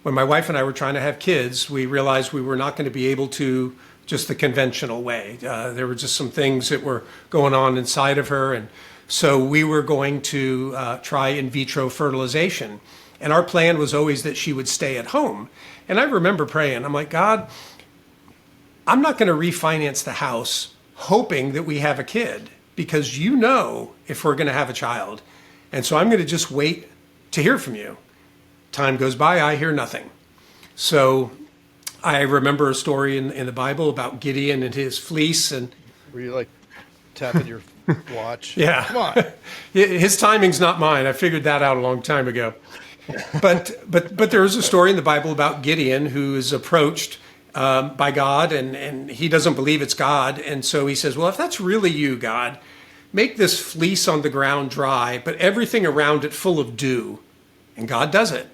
when my wife and I were trying to have kids, we realized we were not going to be able to just the conventional way. There were just some things that were going on inside of her. And so we were going to try in vitro fertilization. And our plan was always that she would stay at home. And I remember praying, I'm like, God, I'm not going to refinance the house hoping that we have a kid, because you know if we're going to have a child. And so I'm going to just wait to hear from you. Time goes by, I hear nothing. So I remember a story in the Bible about Gideon and his fleece. And were you like tapping your watch? Yeah. Come on. His timing's not mine. I figured that out a long time ago. But there is a story in the Bible about Gideon who is approached by God, and he doesn't believe it's God. And so he says, well, if that's really you, God, make this fleece on the ground dry, but everything around it full of dew. And God does it.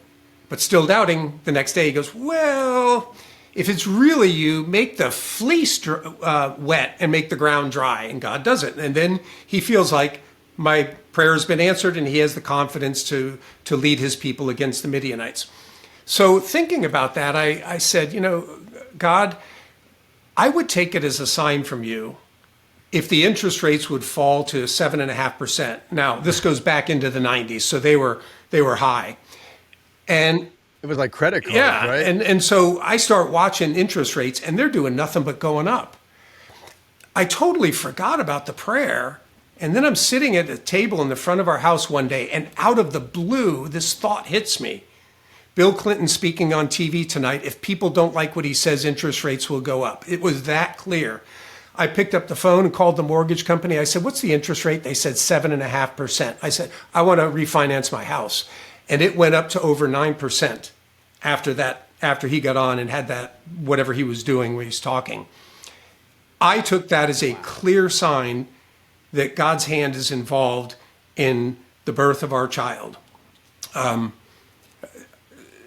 But still doubting, the next day he goes, well, if it's really you, make the fleece wet and make the ground dry. And God does it. And then he feels like my prayer has been answered, and he has the confidence to lead his people against the Midianites. So thinking about that, I said, God, I would take it as a sign from you if the interest rates would fall to 7.5%. Now, this goes back into the 90s, so they were high. And it was like credit cards, yeah, right? And so I start watching interest rates, and they're doing nothing but going up. I totally forgot about the prayer. And then I'm sitting at a table in the front of our house one day, and out of the blue, this thought hits me. Bill Clinton speaking on TV tonight, if people don't like what he says, interest rates will go up. It was that clear. I picked up the phone and called the mortgage company. I said, what's the interest rate? They said 7.5%. I said, I want to refinance my house. And it went up to over 9% after that, after he got on and had that, whatever he was doing when he's talking. I took that as a clear sign that God's hand is involved in the birth of our child.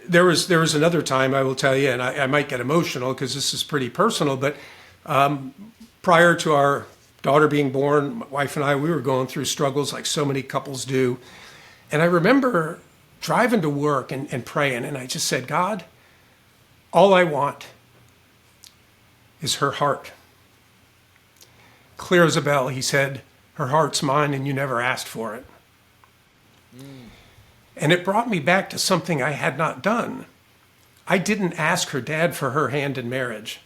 There was another time, I will tell you, and I might get emotional because this is pretty personal, but prior to our daughter being born, my wife and I, we were going through struggles like so many couples do. And I remember driving to work and praying, and I just said, God, all I want is her heart. Clear as a bell, he said, her heart's mine and you never asked for it. And it brought me back to something I had not done. I didn't ask her dad for her hand in marriage.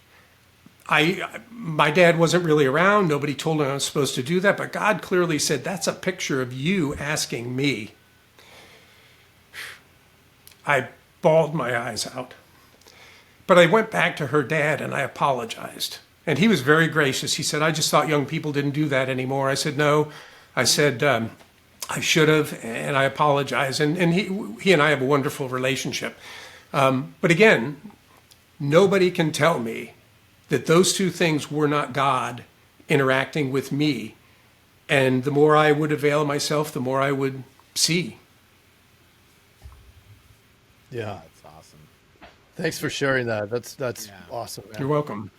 My dad wasn't really around. Nobody told him I was supposed to do that, but God clearly said, that's a picture of you asking me. I bawled my eyes out. But I went back to her dad and I apologized. And he was very gracious. He said, I just thought young people didn't do that anymore. I said, no. I said, I should have, and I apologize. And he and I have a wonderful relationship. But again, nobody can tell me that those two things were not God interacting with me. And the more I would avail myself, the more I would see. Yeah, that's awesome. Thanks for sharing that. That's awesome, man. You're welcome.